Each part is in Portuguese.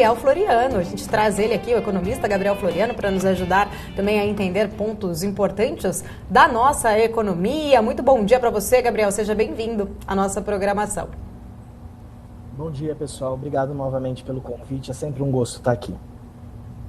Gabriel Floriano. A gente traz ele aqui, o economista Gabriel Floriano, para nos ajudar também a entender pontos importantes da nossa economia. Muito bom dia para você, Gabriel. Seja bem-vindo à nossa programação. Bom dia, pessoal. Obrigado novamente pelo convite. É sempre um gosto estar aqui.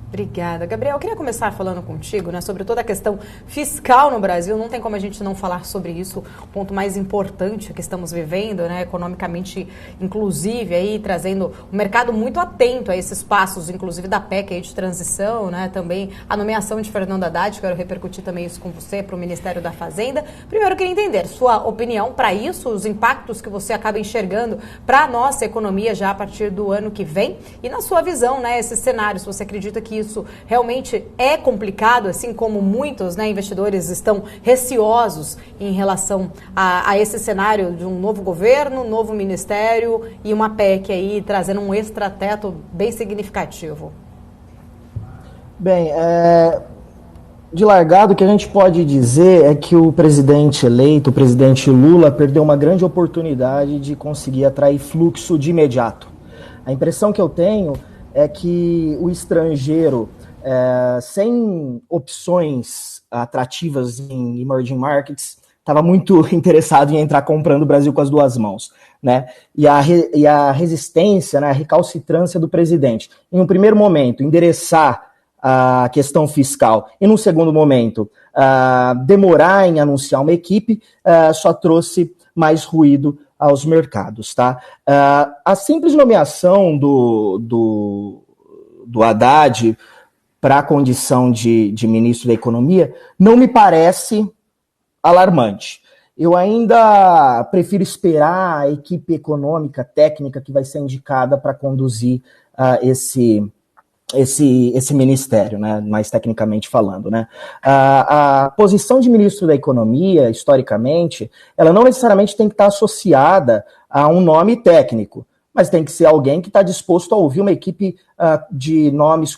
Obrigada. Gabriel, eu queria começar falando contigo, né, sobre toda a questão fiscal no Brasil. Não tem como a gente não falar sobre isso. O ponto mais importante que estamos vivendo, né, economicamente, inclusive, aí, trazendo o mercado muito atento a esses passos, inclusive da PEC aí de transição, né, também a nomeação de Fernando Haddad. Quero repercutir também isso com você para o Ministério da Fazenda. Primeiro, eu queria entender sua opinião para isso, os impactos que você acaba enxergando para a nossa economia já a partir do ano que vem. E na sua visão, né, esse cenário, se você acredita que isso realmente é complicado, assim como muitos, né, investidores estão receosos em relação a esse cenário de um novo governo, novo ministério e uma PEC aí trazendo um extrateto bem significativo. Bem, de largado, o que a gente pode dizer é que o presidente eleito, o presidente Lula, perdeu uma grande oportunidade de conseguir atrair fluxo de imediato. A impressão que eu tenho é que o estrangeiro, sem opções atrativas em emerging markets, estava muito interessado em entrar comprando o Brasil com as duas mãos, né? E a resistência, né, a recalcitrância do presidente, em um primeiro momento, endereçar a questão fiscal, e num segundo momento, demorar em anunciar uma equipe, só trouxe mais ruído aos mercados, tá? A simples nomeação do Haddad para a condição de ministro da Economia não me parece alarmante. Eu ainda prefiro esperar a equipe econômica, técnica que vai ser indicada para conduzir esse ministério, né, mais tecnicamente falando, né. A posição de ministro da Economia, historicamente, ela não necessariamente tem que estar associada a um nome técnico, mas tem que ser alguém que está disposto a ouvir uma equipe de nomes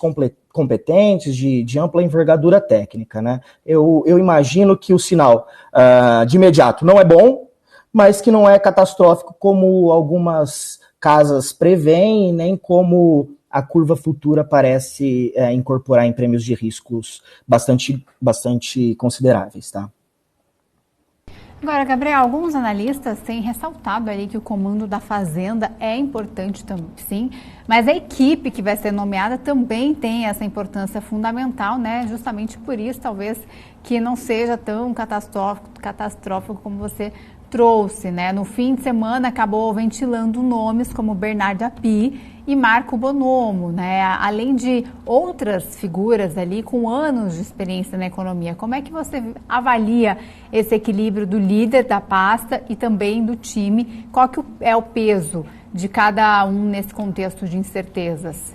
competentes, de ampla envergadura técnica, né. Eu imagino que o sinal de imediato não é bom, mas que não é catastrófico como algumas casas preveem, nem como a curva futura parece incorporar em prêmios de riscos bastante consideráveis, tá? Agora, Gabriel, alguns analistas têm ressaltado ali que o comando da Fazenda é importante sim, mas a equipe que vai ser nomeada também tem essa importância fundamental, né? Justamente por isso, talvez, que não seja tão catastrófico como você trouxe, né? No fim de semana acabou ventilando nomes como Bernardo Api e Marco Bonomo, né? Além de outras figuras ali com anos de experiência na economia. Como é que você avalia esse equilíbrio do líder da pasta e também do time? Qual que é o peso de cada um nesse contexto de incertezas?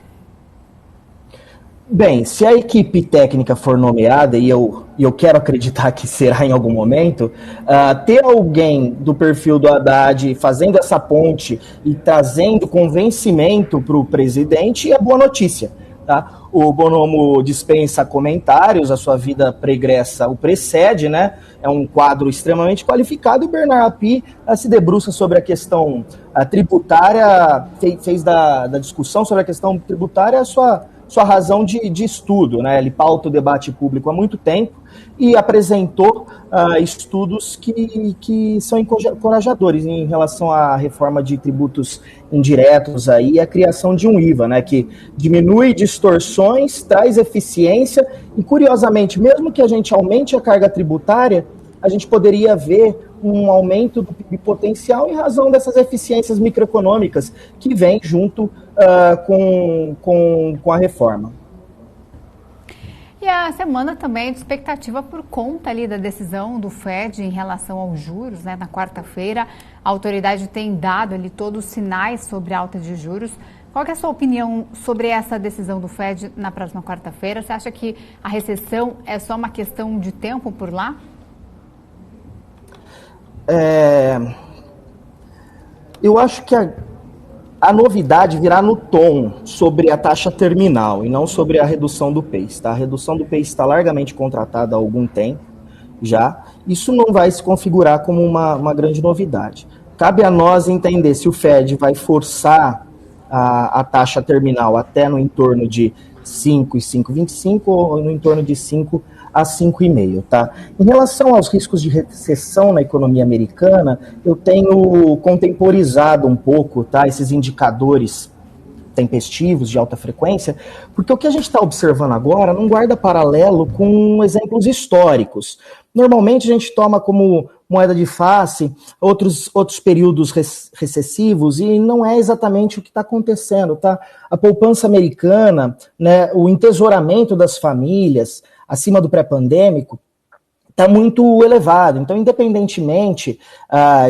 Bem, se a equipe técnica for nomeada, e eu quero acreditar que será em algum momento, ter alguém do perfil do Haddad fazendo essa ponte e trazendo convencimento para o presidente é boa notícia. Tá? O Bonomo dispensa comentários, a sua vida pregressa o precede, né? É um quadro extremamente qualificado, e o Bernardo Api se debruça sobre a questão tributária, fez da discussão sobre a questão tributária a sua razão de estudo, né? Ele pauta o debate público há muito tempo e apresentou estudos que são encorajadores em relação à reforma de tributos indiretos aí, e a criação de um IVA, né, que diminui distorções, traz eficiência e, curiosamente, mesmo que a gente aumente a carga tributária, a gente poderia ver um aumento do PIB potencial em razão dessas eficiências microeconômicas que vêm junto com a reforma. E a semana também é de expectativa por conta ali da decisão do FED em relação aos juros, né? Na quarta-feira, a autoridade tem dado ali todos os sinais sobre a alta de juros. Qual que é a sua opinião sobre essa decisão do FED na próxima quarta-feira? Você acha que a recessão é só uma questão de tempo por lá? Eu acho que a novidade virá no tom sobre a taxa terminal e não sobre a redução do PACE. Tá? A redução do PACE está largamente contratada há algum tempo já. Isso não vai se configurar como uma grande novidade. Cabe a nós entender se o Fed vai forçar a taxa terminal até no entorno de 5 e 5,25 ou no entorno de 5 a 5,5, tá? Em relação aos riscos de recessão na economia americana, eu tenho contemporizado um pouco, tá, esses indicadores tempestivos de alta frequência, porque o que a gente está observando agora não guarda paralelo com exemplos históricos. Normalmente a gente toma como moeda de face outros períodos recessivos e não é exatamente o que está acontecendo, tá? A poupança americana, né, o entesouramento das famílias acima do pré-pandêmico está muito elevado. Então, independentemente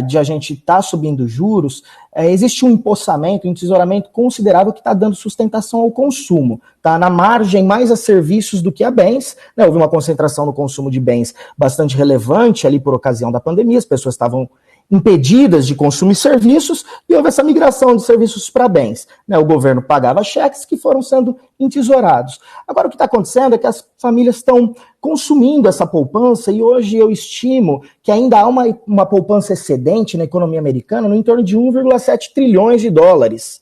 de a gente estar subindo juros, existe um empossamento, um tesouramento considerável que está dando sustentação ao consumo. Tá na margem mais a serviços do que a bens. Né? Houve uma concentração no consumo de bens bastante relevante ali por ocasião da pandemia, as pessoas estavam impedidas de consumir serviços e houve essa migração de serviços para bens. Né? O governo pagava cheques que foram sendo entesourados. Agora, o que está acontecendo é que as famílias estão consumindo essa poupança e hoje eu estimo que ainda há uma poupança excedente na economia americana no entorno de 1,7 trilhões de dólares.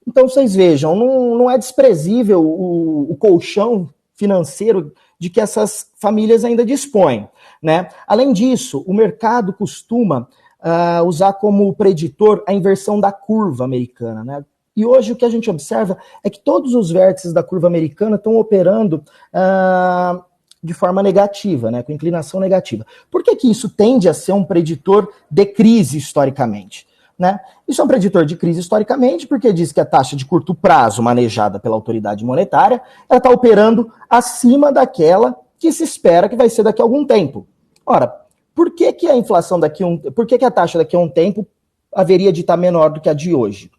Então, vocês vejam, não é desprezível o colchão financeiro de que essas famílias ainda dispõem. Né? Além disso, o mercado costuma usar como preditor a inversão da curva americana. Né? E hoje o que a gente observa é que todos os vértices da curva americana estão operando de forma negativa, né? Com inclinação negativa. Por que isso tende a ser um preditor de crise historicamente? Né? Isso é um preditor de crise historicamente porque diz que a taxa de curto prazo manejada pela autoridade monetária está operando acima daquela que se espera que vai ser daqui a algum tempo. Ora, por que a inflação por que a taxa daqui a um tempo haveria de estar menor do que a de hoje?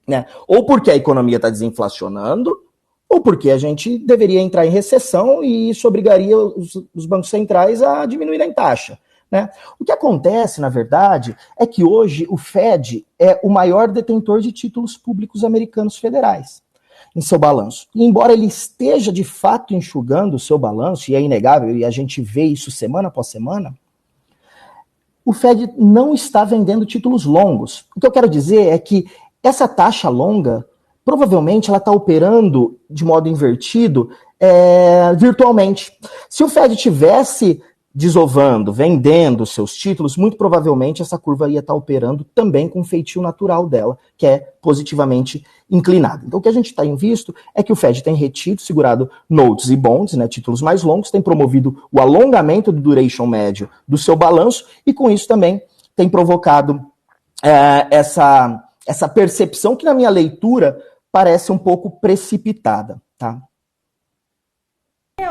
Né? Ou porque a economia está desinflacionando, ou porque a gente deveria entrar em recessão e isso obrigaria os bancos centrais a diminuírem a taxa. Né? O que acontece, na verdade, é que hoje o Fed é o maior detentor de títulos públicos americanos federais em seu balanço. E embora ele esteja, de fato, enxugando o seu balanço, e é inegável, e a gente vê isso semana após semana, o Fed não está vendendo títulos longos. O que eu quero dizer é que essa taxa longa, provavelmente, ela está operando de modo invertido virtualmente. Se o Fed tivesse desovando, vendendo seus títulos, muito provavelmente essa curva ia estar operando também com o feitio natural dela, que é positivamente inclinado. Então o que a gente tem visto é que o Fed tem retido, segurado notes e bonds, né, títulos mais longos, tem promovido o alongamento do duration médio do seu balanço e com isso também tem provocado essa percepção que na minha leitura parece um pouco precipitada, tá?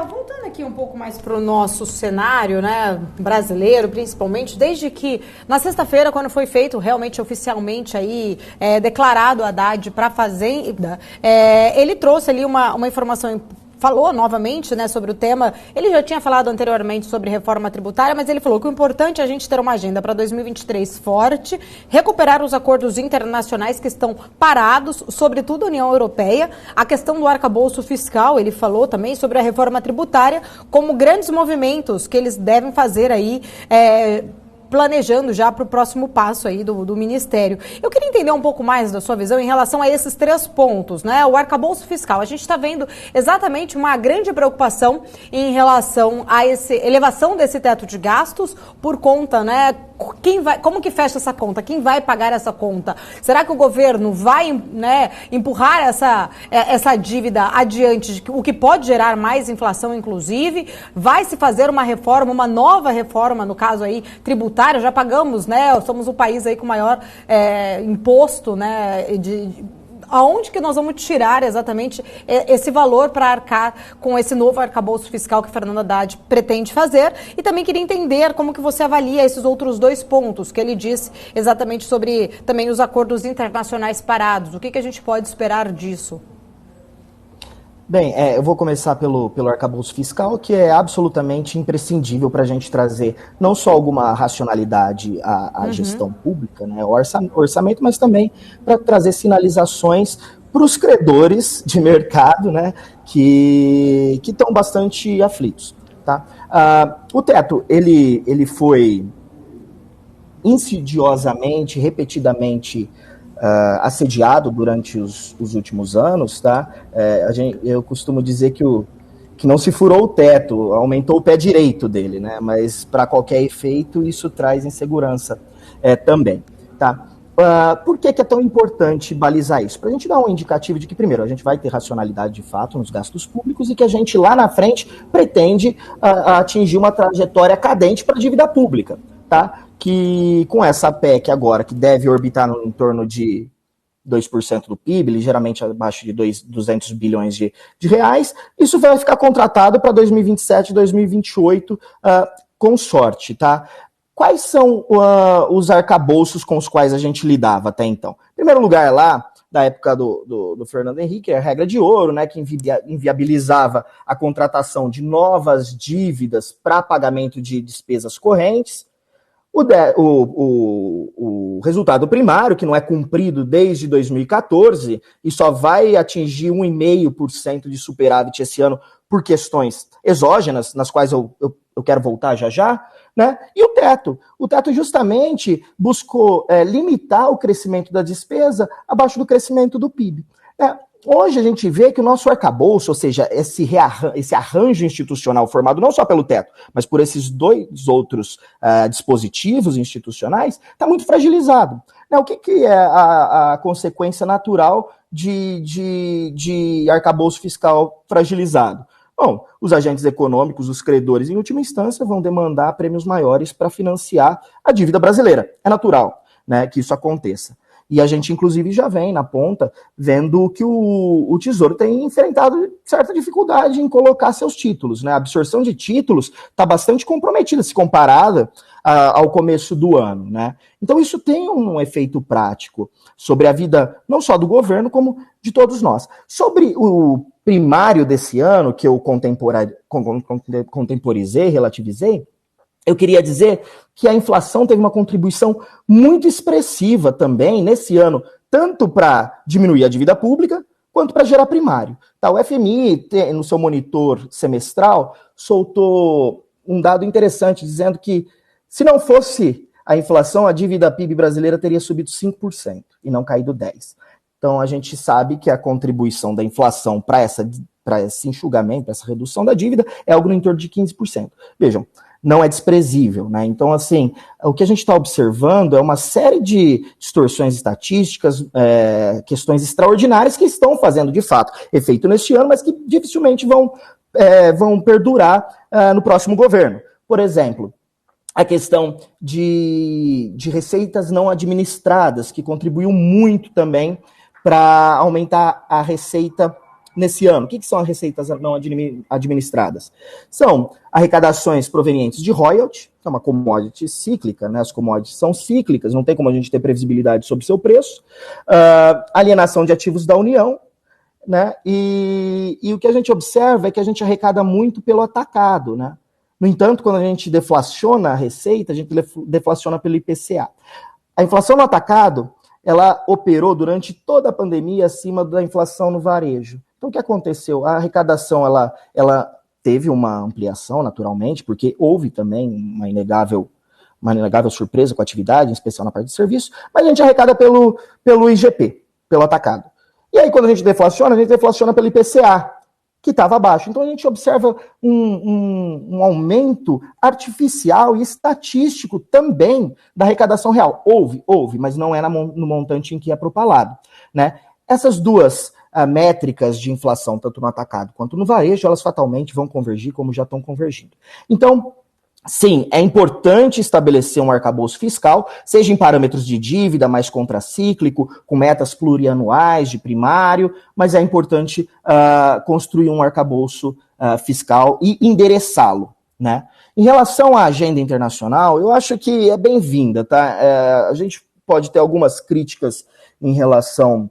Voltando aqui um pouco mais para o nosso cenário, né, brasileiro, principalmente, desde que na sexta-feira, quando foi feito realmente oficialmente aí, declarado Haddad para a Fazenda, ele trouxe ali uma informação falou novamente, né, sobre o tema. Ele já tinha falado anteriormente sobre reforma tributária, mas ele falou que o importante é a gente ter uma agenda para 2023 forte, recuperar os acordos internacionais que estão parados, sobretudo a União Europeia, a questão do arcabouço fiscal, ele falou também sobre a reforma tributária, como grandes movimentos que eles devem fazer aí, planejando já para o próximo passo aí do Ministério. Eu queria entender um pouco mais da sua visão em relação a esses 3 pontos, né? O arcabouço fiscal. A gente está vendo exatamente uma grande preocupação em relação a essa elevação desse teto de gastos por conta, né? Como que fecha essa conta? Quem vai pagar essa conta? Será que o governo vai, né, empurrar essa dívida adiante, o que pode gerar mais inflação, inclusive? Vai se fazer uma reforma, uma nova reforma, no caso aí, tributária? Já pagamos, né? Somos o país aí com maior imposto, né? Aonde que nós vamos tirar exatamente esse valor para arcar com esse novo arcabouço fiscal que Fernando Haddad pretende fazer? E também queria entender como que você avalia esses outros 2 pontos que ele disse exatamente sobre também os acordos internacionais parados. O que a gente pode esperar disso? Bem, eu vou começar pelo arcabouço fiscal, que é absolutamente imprescindível para a gente trazer não só alguma racionalidade à gestão pública, né, orçamento, mas também para trazer sinalizações para os credores de mercado, né, que estão bastante aflitos. Tá? O teto ele foi insidiosamente, repetidamente assediado durante os últimos anos, tá? Eu costumo dizer que não se furou o teto, aumentou o pé direito dele, né? Mas para qualquer efeito, isso traz insegurança também, tá? Por que é tão importante balizar isso? Para a gente dar um indicativo de que, primeiro, a gente vai ter racionalidade de fato nos gastos públicos e que a gente lá na frente pretende atingir uma trajetória cadente para a dívida pública, tá? Que com essa PEC agora, que deve orbitar em torno de 2% do PIB, ligeiramente abaixo de 200 bilhões de reais, isso vai ficar contratado para 2027, 2028, com sorte, tá? Quais são os arcabouços com os quais a gente lidava até então? Em primeiro lugar, lá, da época do Fernando Henrique, a regra de ouro, né, que inviabilizava a contratação de novas dívidas para pagamento de despesas correntes. O resultado primário, que não é cumprido desde 2014 e só vai atingir 1,5% de superávit esse ano por questões exógenas, nas quais eu quero voltar já, né? E o teto. O teto justamente buscou limitar o crescimento da despesa abaixo do crescimento do PIB. Hoje a gente vê que o nosso arcabouço, ou seja, esse arranjo institucional formado não só pelo teto, mas por esses dois outros dispositivos institucionais, está muito fragilizado. O que é a consequência natural de arcabouço fiscal fragilizado? Bom, os agentes econômicos, os credores, em última instância, vão demandar prêmios maiores para financiar a dívida brasileira. É natural, né, que isso aconteça. E a gente, inclusive, já vem na ponta vendo que o Tesouro tem enfrentado certa dificuldade em colocar seus títulos, né? A absorção de títulos está bastante comprometida, se comparada ao começo do ano, né? Então isso tem um efeito prático sobre a vida não só do governo, como de todos nós. Sobre o primário desse ano, que eu contemporizei, relativizei, eu queria dizer que a inflação teve uma contribuição muito expressiva também nesse ano, tanto para diminuir a dívida pública, quanto para gerar primário. O FMI, no seu monitor semestral, soltou um dado interessante, dizendo que se não fosse a inflação, a dívida PIB brasileira teria subido 5% e não caído 10%. Então a gente sabe que a contribuição da inflação para esse enxugamento, para essa redução da dívida, é algo no entorno de 15%. Vejam, não é desprezível, né? Então, assim, o que a gente está observando é uma série de distorções estatísticas, questões extraordinárias que estão fazendo, de fato, efeito neste ano, mas que dificilmente vão perdurar no próximo governo. Por exemplo, a questão de receitas não administradas, que contribuiu muito também para aumentar a receita nesse ano. O que são as receitas não administradas? São arrecadações provenientes de royalty, que é uma commodity cíclica, né? As commodities são cíclicas, não tem como a gente ter previsibilidade sobre seu preço. Alienação de ativos da União, né? E o que a gente observa é que a gente arrecada muito pelo atacado, né? No entanto, quando a gente deflaciona a receita, a gente deflaciona pelo IPCA. A inflação no atacado, ela operou durante toda a pandemia acima da inflação no varejo. Então, o que aconteceu? A arrecadação ela teve uma ampliação, naturalmente, porque houve também uma inegável surpresa com a atividade, em especial na parte de serviço, mas a gente arrecada pelo IGP, pelo atacado. E aí, quando a gente deflaciona pelo IPCA, que estava abaixo. Então, a gente observa um aumento artificial e estatístico também da arrecadação real. Houve, mas não é no montante em que é propalado, né? Essas duas métricas de inflação, tanto no atacado quanto no varejo, elas fatalmente vão convergir, como já estão convergindo. Então, sim, é importante estabelecer um arcabouço fiscal, seja em parâmetros de dívida mais contracíclico, com metas plurianuais de primário, mas é importante construir um arcabouço fiscal e endereçá-lo, né? Em relação à agenda internacional, eu acho que é bem-vinda, tá? A gente pode ter algumas críticas em relação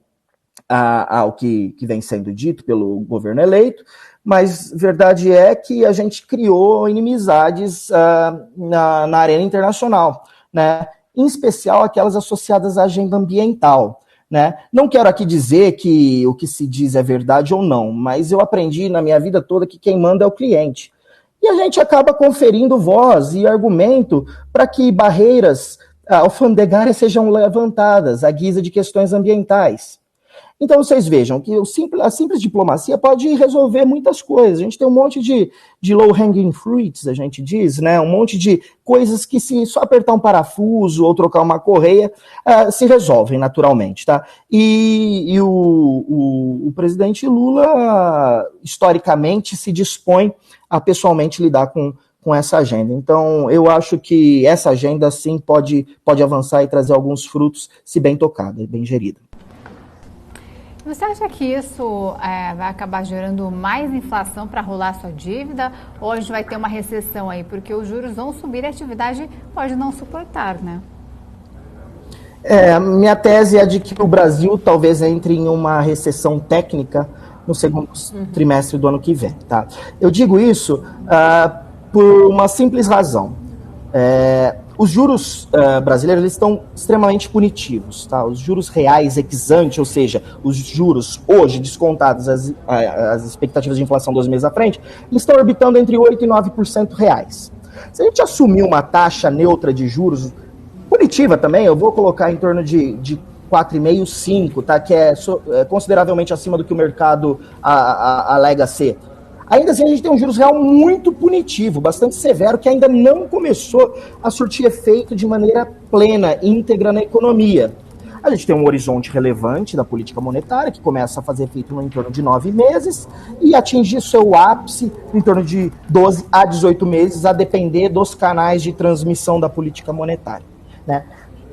ao que vem sendo dito pelo governo eleito, mas verdade é que a gente criou inimizades na arena internacional, né? Em especial aquelas associadas à agenda ambiental, né? Não quero aqui dizer que o que se diz é verdade ou não, mas eu aprendi na minha vida toda que quem manda é o cliente. E a gente acaba conferindo voz e argumento para que barreiras alfandegárias sejam levantadas à guisa de questões ambientais. Então vocês vejam que a simples diplomacia pode resolver muitas coisas. A gente tem um monte de low-hanging fruits, a gente diz, né? Um monte de coisas que se só apertar um parafuso ou trocar uma correia, se resolvem naturalmente, tá? E o presidente Lula, historicamente, se dispõe a pessoalmente lidar com essa agenda. Então, eu acho que essa agenda, sim, pode avançar e trazer alguns frutos, se bem tocada e bem gerida. Você acha que isso vai acabar gerando mais inflação para rolar sua dívida? Ou a gente vai ter uma recessão aí? Porque os juros vão subir e a atividade pode não suportar, né? Minha tese é de que o Brasil talvez entre em uma recessão técnica no segundo trimestre do ano que vem. Tá? Eu digo isso por uma simples razão. Os juros brasileiros eles estão extremamente punitivos. Tá? Os juros reais ex ante, ou seja, os juros hoje descontados as expectativas de inflação 2 meses à frente, eles estão orbitando entre 8% e 9% reais. Se a gente assumir uma taxa neutra de juros, punitiva também, eu vou colocar em torno de 4,5%, 5%, tá? Que é consideravelmente acima do que o mercado alega ser. Ainda assim, a gente tem um juros real muito punitivo, bastante severo, que ainda não começou a surtir efeito de maneira plena, íntegra na economia. A gente tem um horizonte relevante da política monetária, que começa a fazer efeito no entorno de 9 meses e atingir seu ápice em torno de 12 a 18 meses, a depender dos canais de transmissão da política monetária. Né?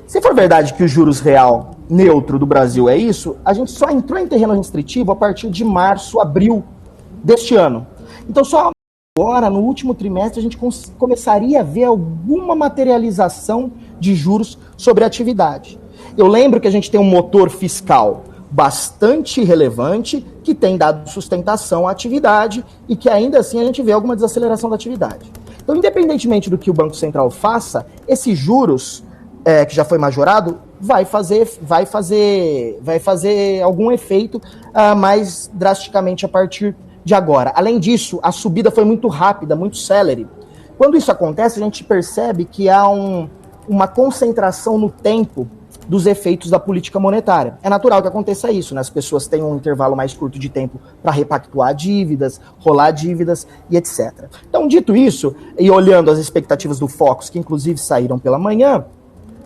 Se for verdade que o juros real neutro do Brasil é isso, a gente só entrou em terreno restritivo a partir de março, abril deste ano. Então, só agora, no último trimestre, a gente começaria a ver alguma materialização de juros sobre a atividade. Eu lembro que a gente tem um motor fiscal bastante relevante que tem dado sustentação à atividade e que ainda assim a gente vê alguma desaceleração da atividade. Então, independentemente do que o Banco Central faça, esses juros que já foi majorado vai fazer algum efeito mais drasticamente a partir de agora. Além disso, a subida foi muito rápida, muito célere. Quando isso acontece, a gente percebe que há uma concentração no tempo dos efeitos da política monetária. É natural que aconteça isso, né? As pessoas têm um intervalo mais curto de tempo para repactuar dívidas, rolar dívidas e etc. Então, dito isso, e olhando as expectativas do Focus, que inclusive saíram pela manhã,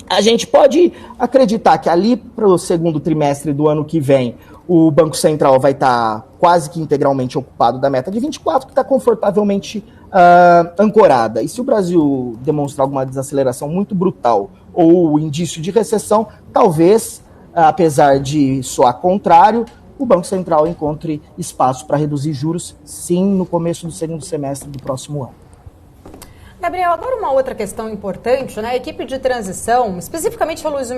a gente pode acreditar que ali para o segundo trimestre do ano que vem, o Banco Central vai estar quase que integralmente ocupado da meta de 24, que está confortavelmente ancorada. E se o Brasil demonstrar alguma desaceleração muito brutal ou indício de recessão, talvez, apesar de soar contrário, o Banco Central encontre espaço para reduzir juros, sim, no começo do segundo semestre do próximo ano. Gabriel, agora uma outra questão importante, né? A equipe de transição, especificamente a Luiz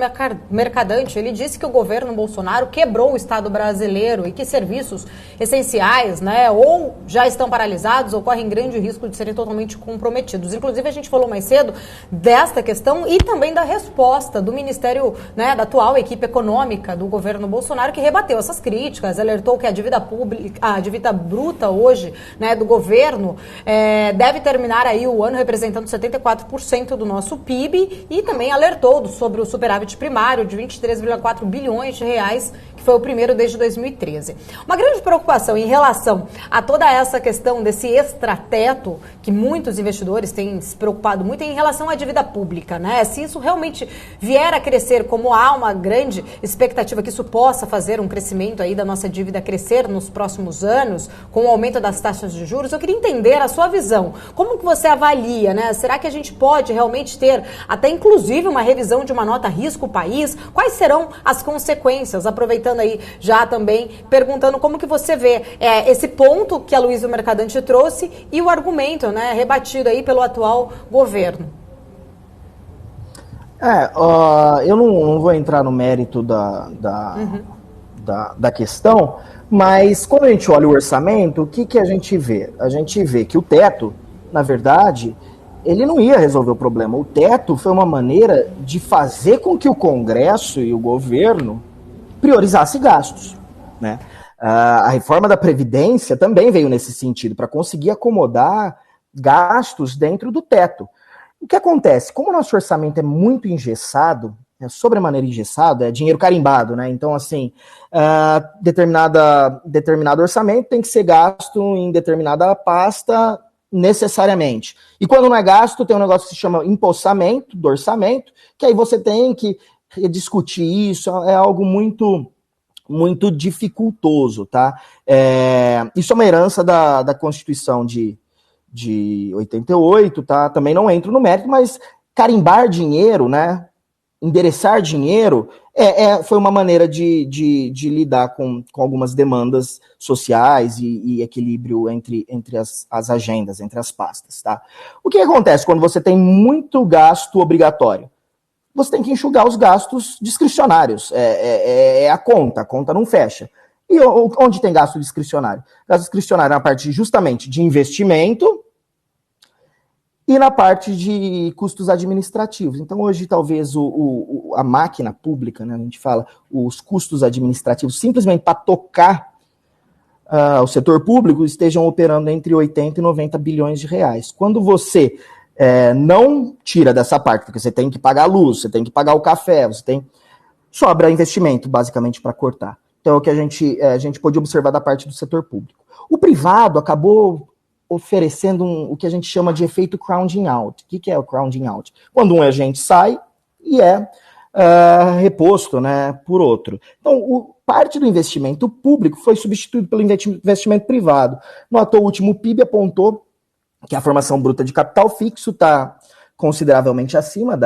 Mercadante, ele disse que o governo Bolsonaro quebrou o Estado brasileiro e que serviços essenciais, né, ou já estão paralisados ou correm grande risco de serem totalmente comprometidos. Inclusive, a gente falou mais cedo desta questão e também da resposta do Ministério, né, da atual equipe econômica do governo Bolsonaro, que rebateu essas críticas, alertou que a dívida pública, a dívida bruta hoje, né, do governo deve terminar aí o ano representando 74% do nosso PIB e também alertou sobre o superávit primário de 23,4 bilhões de reais, que foi o primeiro desde 2013. Uma grande preocupação em relação a toda essa questão desse extrateto, que muitos investidores têm se preocupado muito, é em relação à dívida pública, né? Se isso realmente vier a crescer, como há uma grande expectativa que isso possa fazer um crescimento aí da nossa dívida crescer nos próximos anos, com o aumento das taxas de juros, eu queria entender a sua visão. Como que você avalia, né? Será que a gente pode realmente ter até inclusive uma revisão de uma nota risco país? Quais serão as consequências? Aproveitando aí já também perguntando como que você vê esse ponto que a Luiza Mercadante trouxe e o argumento, né, rebatido aí pelo atual governo. Eu não vou entrar no mérito da questão, mas quando a gente olha o orçamento, o que a gente vê? A gente vê que o teto, na verdade, ele não ia resolver o problema. O teto foi uma maneira de fazer com que o Congresso e o governo priorizassem gastos, né? A reforma da Previdência também veio nesse sentido, para conseguir acomodar gastos dentro do teto. O que acontece? Como o nosso orçamento é muito engessado, sobremaneira engessado, é dinheiro carimbado, né? Então, assim, determinado orçamento tem que ser gasto em determinada pasta necessariamente. E quando não é gasto, tem um negócio que se chama empossamento do orçamento, que aí você tem que discutir isso, é algo muito dificultoso, tá? Isso é uma herança da Constituição de 88, tá? Também não entro no mérito, mas carimbar dinheiro, né? Endereçar dinheiro foi uma maneira de lidar com algumas demandas sociais e equilíbrio entre as agendas, entre as pastas, tá? O que acontece quando você tem muito gasto obrigatório? Você tem que enxugar os gastos discricionários. A conta não fecha. E onde tem gasto discricionário? Gasto discricionário na parte justamente de investimento e na parte de custos administrativos. Então, hoje, talvez a máquina pública, né, a gente fala, os custos administrativos, simplesmente para tocar o setor público, estejam operando entre 80 e 90 bilhões de reais. Quando você não tira dessa parte, porque você tem que pagar a luz, você tem que pagar o café, sobra investimento, basicamente, para cortar. Então, é o que a gente pôde observar da parte do setor público. O privado acabou oferecendo o que a gente chama de efeito crowding out. O que é o crowding out? Quando um agente sai e é reposto, né, por outro. Então, parte do investimento público foi substituído pelo investimento privado. No atual último PIB apontou que a formação bruta de capital fixo está consideravelmente acima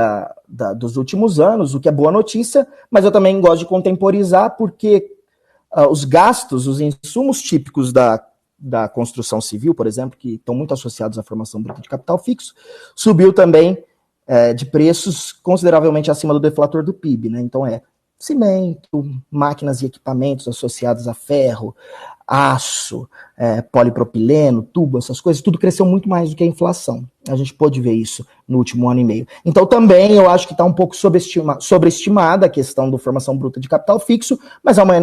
dos últimos anos, o que é boa notícia, mas eu também gosto de contemporizar porque os gastos, os insumos típicos da construção civil, por exemplo, que estão muito associados à formação bruta de capital fixo, subiu também de preços consideravelmente acima do deflator do PIB, né? Então cimento, máquinas e equipamentos associados a ferro, aço, polipropileno, tubo, essas coisas, tudo cresceu muito mais do que a inflação. A gente pôde ver isso no último ano e meio. Então também eu acho que está um pouco sobreestimada a questão da formação bruta de capital fixo, mas é um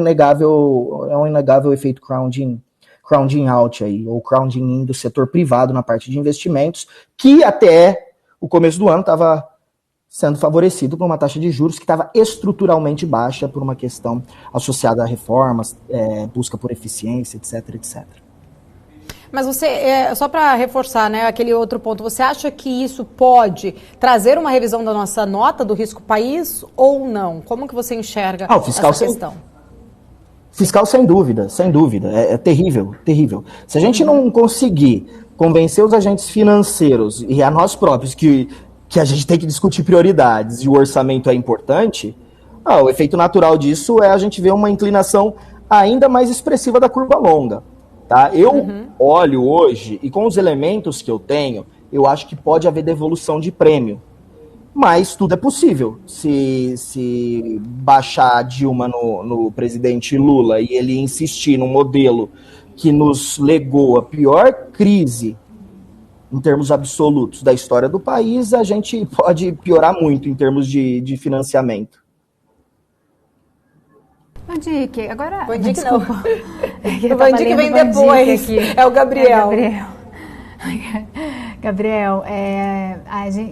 inegável efeito crowding out aí, ou crowding in do setor privado na parte de investimentos, que até o começo do ano estava sendo favorecido por uma taxa de juros que estava estruturalmente baixa por uma questão associada a reformas, busca por eficiência, etc, etc. Mas você, só para reforçar, né, aquele outro ponto, você acha que isso pode trazer uma revisão da nossa nota do risco país ou não? Como que você enxerga essa questão? Fiscal, sem dúvida. É terrível, terrível. Se a gente não conseguir convencer os agentes financeiros e a nós próprios que a gente tem que discutir prioridades e o orçamento é importante, o efeito natural disso é a gente ver uma inclinação ainda mais expressiva da curva longa. Tá? Eu olho hoje, e com os elementos que eu tenho, eu acho que pode haver devolução de prêmio. Mas tudo é possível. Se baixar a Dilma no presidente Lula e ele insistir num modelo que nos legou a pior crise em termos absolutos da história do país, a gente pode piorar muito em termos de financiamento. Bandique, agora... Bandique não. O Bandique vem depois. Aqui. É o Gabriel. Gabriel,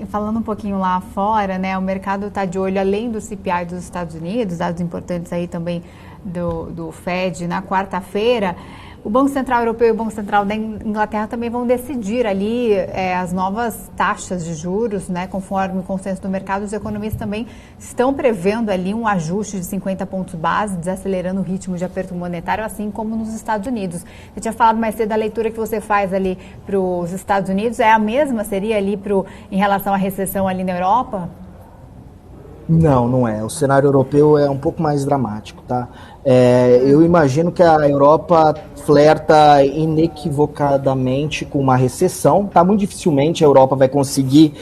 falando um pouquinho lá fora, né, o mercado está de olho, além do CPI dos Estados Unidos, dados importantes aí também do Fed na quarta-feira. O Banco Central Europeu e o Banco Central da Inglaterra também vão decidir ali as novas taxas de juros, né, conforme o consenso do mercado. Os economistas também estão prevendo ali um ajuste de 50 pontos base, desacelerando o ritmo de aperto monetário, assim como nos Estados Unidos. Você tinha falado mais cedo da leitura que você faz ali para os Estados Unidos, é a mesma, seria ali em relação à recessão ali na Europa? Não, não é. O cenário europeu é um pouco mais dramático, tá? Eu imagino que a Europa flerta inequivocadamente com uma recessão, tá? Muito dificilmente a Europa vai conseguir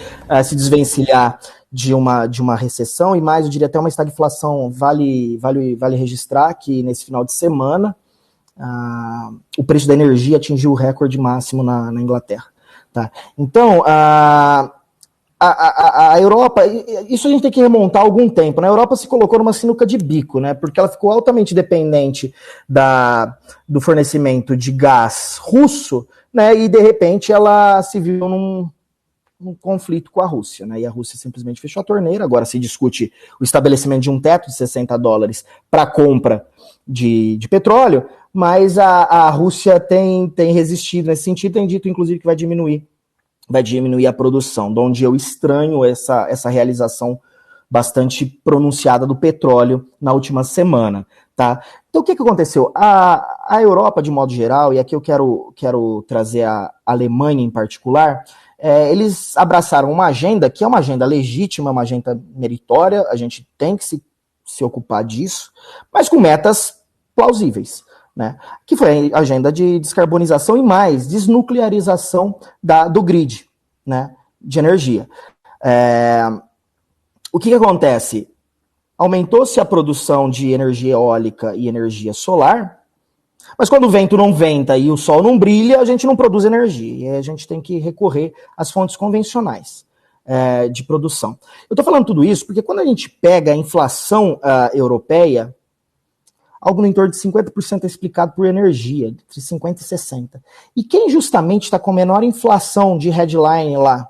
se desvencilhar de uma recessão, e mais, eu diria até uma estagflação. Vale registrar que nesse final de semana o preço da energia atingiu o recorde máximo na Inglaterra, tá? Então, a Europa, isso a gente tem que remontar algum tempo, né? A Europa se colocou numa sinuca de bico, né? Porque ela ficou altamente dependente do fornecimento de gás russo, né? E de repente ela se viu um conflito com a Rússia, né? E a Rússia simplesmente fechou a torneira. Agora se discute o estabelecimento de um teto de $60 para compra de petróleo, mas a Rússia tem resistido nesse sentido, tem dito inclusive que vai diminuir a produção, de onde eu estranho essa realização bastante pronunciada do petróleo na última semana, tá? Então o que aconteceu? A Europa, de modo geral, e aqui eu quero trazer a Alemanha em particular, eles abraçaram uma agenda que é uma agenda legítima, uma agenda meritória, a gente tem que se ocupar disso, mas com metas plausíveis, né? Que foi a agenda de descarbonização e mais desnuclearização do grid, né, de energia. O que acontece? Aumentou-se a produção de energia eólica e energia solar, mas quando o vento não venta e o sol não brilha, a gente não produz energia, e a gente tem que recorrer às fontes convencionais de produção. Eu estou falando tudo isso porque quando a gente pega a inflação europeia, algo no entorno de 50% é explicado por energia, entre 50% e 60%. E quem justamente está com menor inflação de headline lá,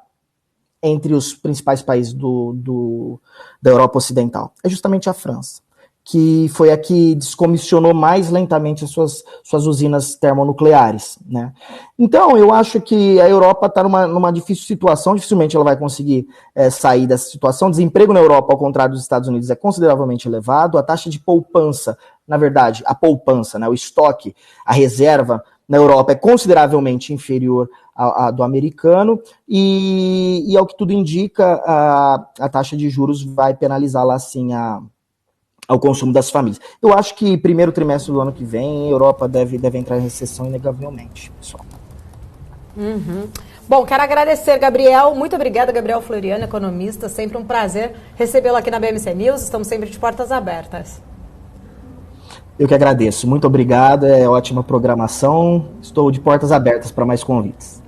entre os principais países da Europa Ocidental? É justamente a França, que foi a que descomissionou mais lentamente as suas usinas termonucleares, né? Então, eu acho que a Europa está numa difícil situação, dificilmente ela vai conseguir sair dessa situação. O desemprego na Europa, ao contrário dos Estados Unidos, é consideravelmente elevado. A taxa de poupança, na verdade, a poupança, né, o estoque, a reserva na Europa é consideravelmente inferior à do americano e ao que tudo indica, a taxa de juros vai penalizar lá sim ao consumo das famílias. Eu acho que primeiro trimestre do ano que vem a Europa deve entrar em recessão inegavelmente, pessoal. Uhum. Bom, quero agradecer, Gabriel. Muito obrigada, Gabriel Floriano, economista. Sempre um prazer recebê-lo aqui na BMC News. Estamos sempre de portas abertas. Eu que agradeço. Muito obrigado. É ótima programação. Estou de portas abertas para mais convites.